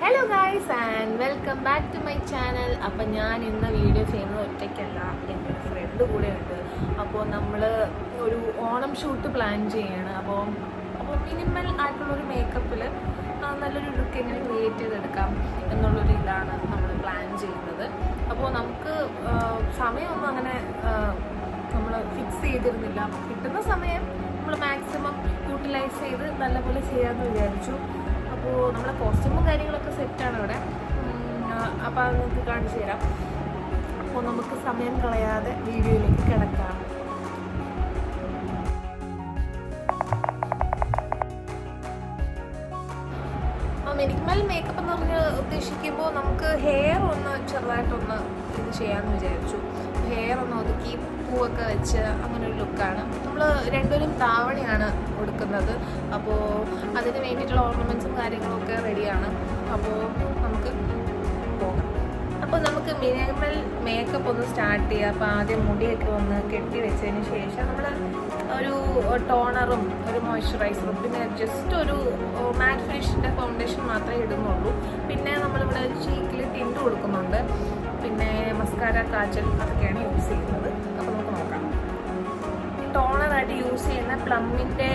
Hello guys and welcome back to my channel. അപ്പം ഞാൻ ഇന്ന് വീഡിയോ ചെയ്യുന്നത് ഒറ്റയ്ക്കല്ല, എൻ്റെ ഒരു ഫ്രണ്ട് കൂടെ ഉണ്ട്. അപ്പോൾ നമ്മൾ ഒരു ഓണം ഷൂട്ട് പ്ലാൻ ചെയ്യാണ്. അപ്പോൾ മിനിമൽ ആയിട്ടുള്ളൊരു മേക്കപ്പിൽ നല്ലൊരു ലുക്ക് എങ്ങനെ ക്രിയേറ്റ് ചെയ്തെടുക്കാം എന്നുള്ളൊരു ഇതാണ് നമ്മൾ പ്ലാൻ ചെയ്യുന്നത്. അപ്പോൾ നമുക്ക് സമയമൊന്നും അങ്ങനെ നമ്മൾ ഫിക്സ് ചെയ്തിരുന്നില്ല. കിട്ടുന്ന സമയം നമ്മൾ മാക്സിമം യൂട്ടിലൈസ് ചെയ്ത് നല്ലപോലെ ചെയ്യാമെന്ന് വിചാരിച്ചു. അപ്പോൾ നമ്മളെ കോസ്റ്റ്യൂമും കാര്യങ്ങളൊക്കെ സെറ്റാണ് ഇവിടെ. അപ്പോൾ അത് നിങ്ങൾക്ക് കാണിച്ചു തരാം. അപ്പോൾ നമുക്ക് സമയം കളയാതെ വീഡിയോയിലേക്ക് കിടക്കാം. മിനിമൽ മേക്കപ്പ് എന്ന് പറഞ്ഞ് ഉദ്ദേശിക്കുമ്പോൾ നമുക്ക് ഹെയർ ഒന്ന് ചെറുതായിട്ടൊന്ന് ഇത് ചെയ്യാമെന്ന് വിചാരിച്ചു. ഹെയർ ഒന്ന് ഒതുക്കി പൂവൊക്കെ വെച്ച് അങ്ങനെ ഒരു ലുക്കാണ്. നമ്മൾ രണ്ടുപേരും താവണിയാണ് കൊടുക്കുന്നത്. അപ്പോൾ അതിന് വേണ്ടിയിട്ടുള്ള ഓർണമെൻറ്റ്സും കാര്യങ്ങളൊക്കെ റെഡിയാണ്. അപ്പോൾ നമുക്ക് പോകാം. അപ്പോൾ നമുക്ക് മിനിമൽ മേക്കപ്പ് ഒന്ന് സ്റ്റാർട്ട് ചെയ്യാം. അപ്പോൾ ആദ്യം മുടിയൊക്കെ ഒന്ന് കെട്ടി വെച്ചതിന് ശേഷം നമ്മൾ ഒരു ടോണറും ഒരു മോയ്സ്ചറൈസറും പിന്നെ ജസ്റ്റ് ഒരു മാറ്റ് ഫിനിഷിൻ്റെ ഫൗണ്ടേഷൻ മാത്രമേ ഇടുന്നുള്ളൂ. പിന്നെ നമ്മളിവിടെ ചീക്കിൽ ടിൻറ്റ് കൊടുക്കുന്നുണ്ട്. പിന്നെ മസ്കാര, കാജൽ അതൊക്കെയാണ് യൂസ് ചെയ്യുന്നത്. അപ്പോൾ നമുക്ക് നോക്കാം. ടോണറായിട്ട് യൂസ് ചെയ്യുന്ന പ്ലമ്മിൻ്റെ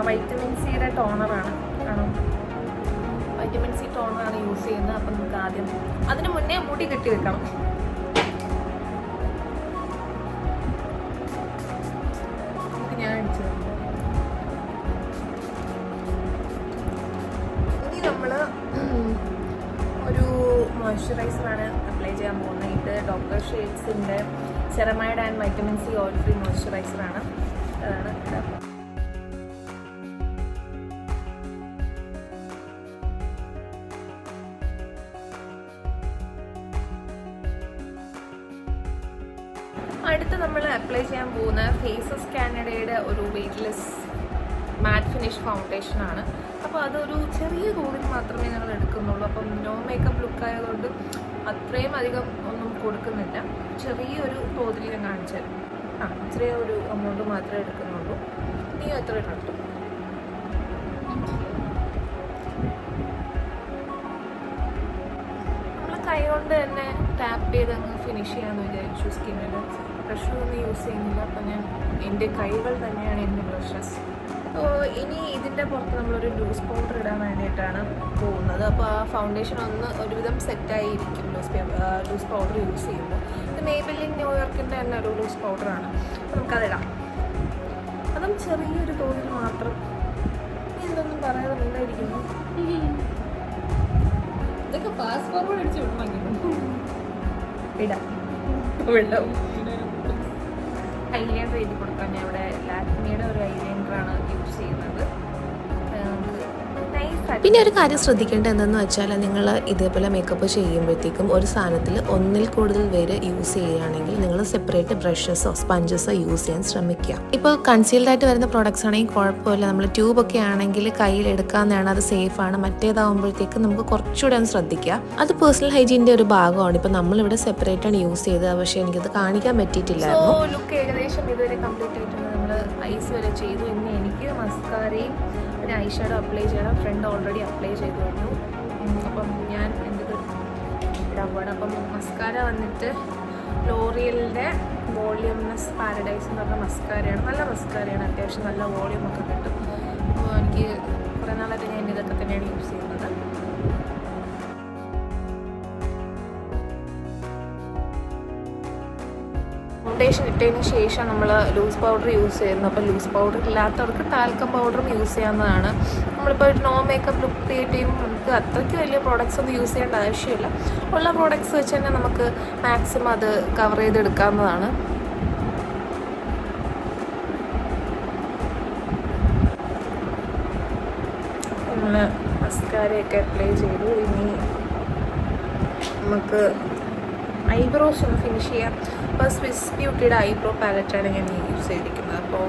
വൈറ്റമിൻ സിയുടെ ടോണറാണ്. വൈറ്റമിൻ സി ടോണറാണ് യൂസ് ചെയ്യുന്നത്. അപ്പം നമുക്ക് ആദ്യം അതിന് മുന്നേ മുടി കെട്ടി വെക്കണം. ഞാൻ അടിച്ചു. ഇനി നമ്മൾ ഒരു മോയ്സ്ചറൈസറാണ് അപ്ലൈ ചെയ്യാൻ പോകുന്നത്. ഇത് ഡോക്ടർ ഷേഡ്സിൻ്റെ ceramide and vitamin C oil free മോയ്സ്ചറൈസറാണ്. അതാണ് അടുത്ത് നമ്മൾ അപ്ലൈ ചെയ്യാൻ പോകുന്ന ഫേസസ് കാനഡയുടെ ഒരു വെയ്റ്റ്ലെസ് മാറ്റ് ഫിനിഷ് ഫൗണ്ടേഷനാണ്. അപ്പോൾ അതൊരു ചെറിയ തോതിൽ മാത്രമേ ഞങ്ങൾ എടുക്കുന്നുള്ളൂ. അപ്പം നോ മേക്കപ്പ് ലുക്കായതുകൊണ്ട് അത്രയും അധികം ഒന്നും കൊടുക്കുന്നില്ല. ചെറിയൊരു തോതിൽ ഞാൻ കാണിച്ചു തരാം. ചെറിയ ഒരു എമൗണ്ട് മാത്രമേ എടുക്കുന്നുള്ളൂ. നീ എത്ര ഇട്ടു? നമ്മൾ കൈ കൊണ്ട് തന്നെ ടാപ്പ് ചെയ്ത് അങ്ങ് ഫിനിഷ് ചെയ്യാമെന്ന് വിചാരിച്ചു. സ്കിന്നിൽ ബ്രഷൊന്നും യൂസ് ചെയ്യുന്നില്ല. അപ്പം ഞാൻ എൻ്റെ കൈകൾ തന്നെയാണ് എൻ്റെ ബ്രഷസ്. ഇനി ഇതിൻ്റെ പുറത്ത് നമ്മളൊരു ലൂസ് പൗഡർ ഇടാൻ വേണ്ടിയിട്ടാണ് പോകുന്നത്. അപ്പോൾ ആ ഫൗണ്ടേഷൻ ഒന്ന് ഒരുവിധം സെറ്റായിരിക്കും ലൂസ് പൗഡർ യൂസ് ചെയ്യുമ്പോൾ. ഇത് മേബലിൻ ന്യൂയോർക്കിൻ്റെ തന്നെ ഒരു ലൂസ് പൗഡറാണ്. അപ്പോൾ നമുക്കതിടാം. അതും ചെറിയൊരു തോതിൽ മാത്രം. എന്തൊന്നും പറയാതെ നന്നായിരിക്കുന്നു. ഇതൊക്കെ ഫാസ്റ്റ് ഫോർവേഡ് അടിച്ച് വിടണമെങ്കിലും ഇടാം. വെള്ളം ഐലൈനർ എഴുതി കൊടുക്കാം. ഞാൻ ഇവിടെ ലാക്മിയുടെ ഒരു ഐലൈനറാണ് യൂസ് ചെയ്യുന്നത്. പിന്നെ ഒരു കാര്യം ശ്രദ്ധിക്കേണ്ടത് എന്തെന്ന് വെച്ചാൽ, നിങ്ങൾ ഇതേപോലെ മേക്കപ്പ് ചെയ്യുമ്പോഴത്തേക്കും ഒരു സാധനത്തിൽ ഒന്നിൽ കൂടുതൽ പേര് യൂസ് ചെയ്യുകയാണെങ്കിൽ നിങ്ങൾ സെപ്പറേറ്റ് ബ്രഷസോ സ്പഞ്ചസോ യൂസ് ചെയ്യാൻ ശ്രമിക്കുക. ഇപ്പോൾ കൺസീൽഡായിട്ട് വരുന്ന പ്രോഡക്ട്സ് ആണെങ്കിൽ കുഴപ്പമില്ല. നമ്മൾ ട്യൂബൊക്കെ ആണെങ്കിൽ കയ്യിലെടുക്കാവുന്നതാണ്, അത് സേഫാണ്. മറ്റേതാകുമ്പോഴത്തേക്ക് നമുക്ക് കുറച്ചുകൂടെ ഒന്ന് ശ്രദ്ധിക്കുക. അത് പേഴ്സണൽ ഹൈജീൻ്റെ ഒരു ഭാഗമാണ്. ഇപ്പോൾ നമ്മളിവിടെ സെപ്പറേറ്റ് ആണ് യൂസ് ചെയ്തത്. പക്ഷേ എനിക്കത് കാണിക്കാൻ പറ്റിയിട്ടില്ലായിരുന്നു. ലുക്ക് ഏകദേശം ഇതുവരെ കംപ്ലീറ്റ് ആയിട്ടുണ്ട്. നമ്മൾ ഐസ് വരെ ചെയ്തു. ഇനി എനിക്ക് മസ്കാരയും പിന്നെ ഐ ഷാഡോ അപ്ലൈ ചെയ്യണം. ഫ്രണ്ട് ഓൾറെഡി അപ്ലൈ ചെയ്ത് കഴിഞ്ഞു. അപ്പം ഞാൻ എൻ്റെ ഇടാൻ പോകണം. അപ്പം മസ്കാര വന്നിട്ട് ലോറിയലിൻ്റെ വോളിയൂംനെസ് പാരഡൈസ് എന്ന് പറഞ്ഞ മസ്കാരയാണ്. നല്ല മസ്കാരയാണ്. അത്യാവശ്യം നല്ല വോളിയൂം ഒക്കെ കിട്ടും. അപ്പോൾ എനിക്ക് കുറേ നാളായിട്ട് ഞാൻ ഇതൊക്കെ തന്നെയാണ് യൂസ് ചെയ്യുന്നത്. ഫൗണ്ടേഷൻ ഇട്ടതിന് ശേഷം നമ്മൾ ലൂസ് പൗഡർ യൂസ് ചെയ്യുന്നു. അപ്പോൾ ലൂസ് പൗഡർ ഇല്ലാത്തവർക്ക് ടാൽക്കം പൗഡറും യൂസ് ചെയ്യാവുന്നതാണ്. നമ്മളിപ്പോൾ ഒരു നോ മേക്കപ്പ് ലുക്ക് ക്രിയേറ്റ് ചെയ്യുമ്പോൾ നമുക്ക് അത്രയ്ക്ക് വലിയ പ്രോഡക്റ്റ്സ് ഒന്നും യൂസ് ചെയ്യേണ്ട ആവശ്യമില്ല. ഉള്ള പ്രോഡക്റ്റ്സ് വെച്ച് തന്നെ നമുക്ക് മാക്സിമം അത് കവർ ചെയ്തെടുക്കാവുന്നതാണ്. നമ്മൾ മസ്കാരയൊക്കെ അപ്ലൈ ചെയ്തു. ഇനി നമുക്ക് ഐബ്രോസ് ഒന്ന് ഫിനിഷ് ചെയ്യാം. അപ്പോൾ സ്വിസ് ബ്യൂട്ടിയുടെ ഐബ്രോ പാലറ്റാണ് ഞാൻ യൂസ് ചെയ്തിരിക്കുന്നത്. അപ്പോൾ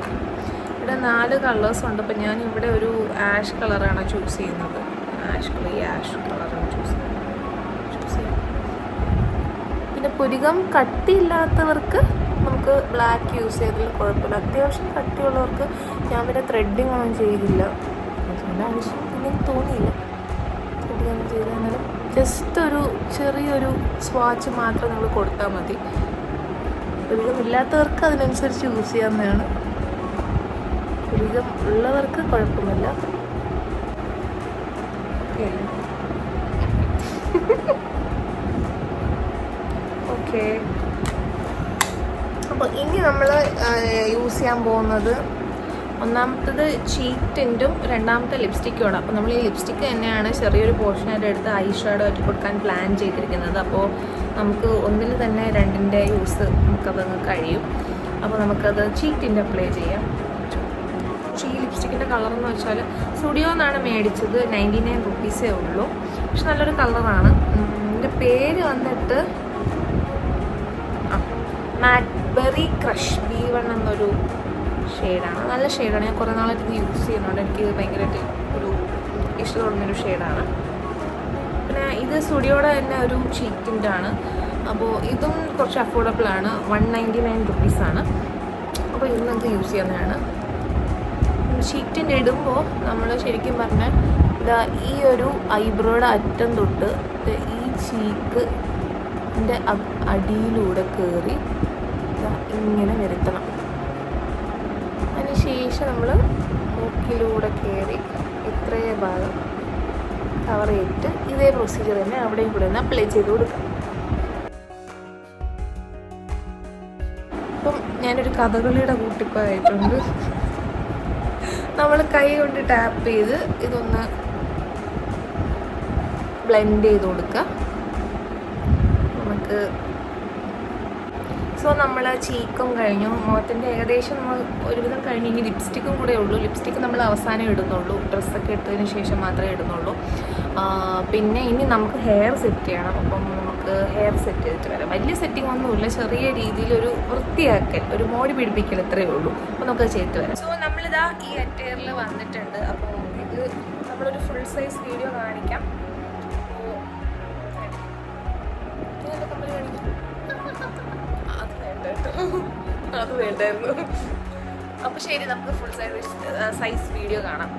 ഇവിടെ 4 കളേഴ്സ് ഉണ്ട്. അപ്പോൾ ഞാൻ ഇവിടെ ഒരു ആഷ് കളറാണ് ചൂസ് ചെയ്യുന്നത്. ആഷ് കളറാണ് ചൂസ് ചെയ്യാം. പിന്നെ പുരികം കട്ടിയില്ലാത്തവർക്ക് നമുക്ക് ബ്ലാക്ക് യൂസ് ചെയ്തതിൽ കുഴപ്പമില്ല. അത്യാവശ്യം കട്ടിയുള്ളവർക്ക് ഞാൻ പിന്നെ ത്രെഡിങ് ഒന്നും ചെയ്തില്ല. അതുകൊണ്ട് ആവശ്യം പിന്നെ തോന്നിയില്ല. ജസ്റ്റ് ഒരു ചെറിയൊരു സ്വാച്ച് മാത്രം നമ്മൾ കൊടുത്താൽ മതി. പുരുകം ഇല്ലാത്തവർക്ക് അതിനനുസരിച്ച് യൂസ് ചെയ്യാവുന്നതാണ്. പുരുകം ഉള്ളവർക്ക് കുഴപ്പമില്ല. ഓക്കെ, അപ്പോൾ ഇനി നമ്മൾ യൂസ് ചെയ്യാൻ പോകുന്നത് ഒന്നാമത്തത് ചീക്ക് ടിൻറ്റും രണ്ടാമത്തെ ലിപ്സ്റ്റിക്കുമാണ്. അപ്പോൾ നമ്മൾ ഈ ലിപ്സ്റ്റിക്ക് തന്നെയാണ് ചെറിയൊരു പോർഷനായിട്ട് എടുത്ത് ഐ ഷാഡോ ആയിട്ട് കൊടുക്കാൻ പ്ലാൻ ചെയ്തിരിക്കുന്നത്. അപ്പോൾ നമുക്ക് ഒന്നിൽ തന്നെ രണ്ടിൻ്റെ യൂസ് നമുക്കതങ്ങ് കഴിയും. അപ്പോൾ നമുക്കത് ചീക്ക് ടിൻറ്റ് അപ്ലൈ ചെയ്യാം. ഈ ലിപ്സ്റ്റിക്കിൻ്റെ കളറെന്ന് വെച്ചാൽ സ്റ്റുഡിയോ എന്നാണ് മേടിച്ചത്. 99 റുപ്പീസേ ഉള്ളൂ. പക്ഷെ നല്ലൊരു കളറാണ്. ഇതിൻ്റെ പേര് വന്നിട്ട് മാക്ബെറി ക്രഷ് B1 എന്നൊരു ഷെയ്ഡാണ്. നല്ല ഷെയ്ഡാണ്. ഞാൻ കുറേ നാളായിട്ട് ഇത് യൂസ് ചെയ്യുന്നുണ്ട്. എനിക്ക് ഭയങ്കരമായിട്ട് ഒരു ഇഷ്ടമുള്ളൊരു ഷെയ്ഡാണ്. പിന്നെ ഇത് സ്റ്റുഡിയോയുടെ തന്നെ ഒരു ചീക്ക് ടിൻ്റാണ്. അപ്പോൾ ഇതും കുറച്ച് അഫോർഡബിളാണ്. 199 റുപ്പീസാണ്. അപ്പോൾ ഇത് നമുക്ക് യൂസ് ചെയ്യുന്നതാണ്. ചീക്ക് ടിൻ്റ് ഇടുമ്പോൾ നമ്മൾ ശരിക്കും പറഞ്ഞാൽ ഇതാ ഈ ഒരു ഐബ്രോയുടെ അറ്റം തൊട്ട് ഈ ചീക്കിൻ്റെ അടിയിലൂടെ കയറി ഇങ്ങനെ വരുത്തണം. അതിനുശേഷം നമ്മൾ മൂക്കിലൂടെ കയറി ഇത്രയും ഭാഗം കവർ ചെയ്തിട്ട് ഇതേ പ്രൊസീജിയർ തന്നെ അവിടെയും കൂടെ ഒന്ന് അപ്ലൈ ചെയ്ത് കൊടുക്കാം. ഇപ്പം ഞാനൊരു കഥകളിയുടെ കൂട്ടിപ്പായിട്ടുണ്ട്. നമ്മൾ കൈ കൊണ്ട് ടാപ്പ് ചെയ്ത് ഇതൊന്ന് ബ്ലെൻഡ് ചെയ്ത് കൊടുക്കുക നമുക്ക്. സോ നമ്മൾ ചീക്കും കഴിഞ്ഞു, മുഖത്തിൻ്റെ ഏകദേശം നമ്മൾ ഒരുവിധം കഴിഞ്ഞ് ഇനി ലിപ്സ്റ്റിക്കും കൂടെ ഉള്ളൂ. ലിപ്സ്റ്റിക്ക് നമ്മൾ അവസാനം ഇടുന്നുള്ളൂ, ഡ്രസ്സൊക്കെ ഇട്ടതിന് ശേഷം മാത്രമേ ഇടുന്നുള്ളൂ. പിന്നെ ഇനി നമുക്ക് ഹെയർ സെറ്റ് ചെയ്യണം. അപ്പം നമുക്ക് ഹെയർ സെറ്റ് ചെയ്തിട്ട് വരാം. വലിയ സെറ്റിംഗ് ഒന്നുമില്ല, ചെറിയ രീതിയിലൊരു വൃത്തിയാക്കൽ, ഒരു മോടി പിടിപ്പിക്കൽ ഇത്രയേ ഉള്ളൂ. അപ്പോൾ നമുക്കത് ചെയ്തിട്ട് വരാം. സോ നമ്മളിതാ ഈ അറ്റയറിൽ വന്നിട്ടുണ്ട്. അപ്പോൾ ഇത് നമ്മളൊരു ഫുൾ സൈസ് വീഡിയോ കാണിക്കാം. അത് വേണ്ടായിരുന്നു. അപ്പോൾ ശരി, നമുക്ക് ഫുൾ സൈസ് വീഡിയോ കാണാം.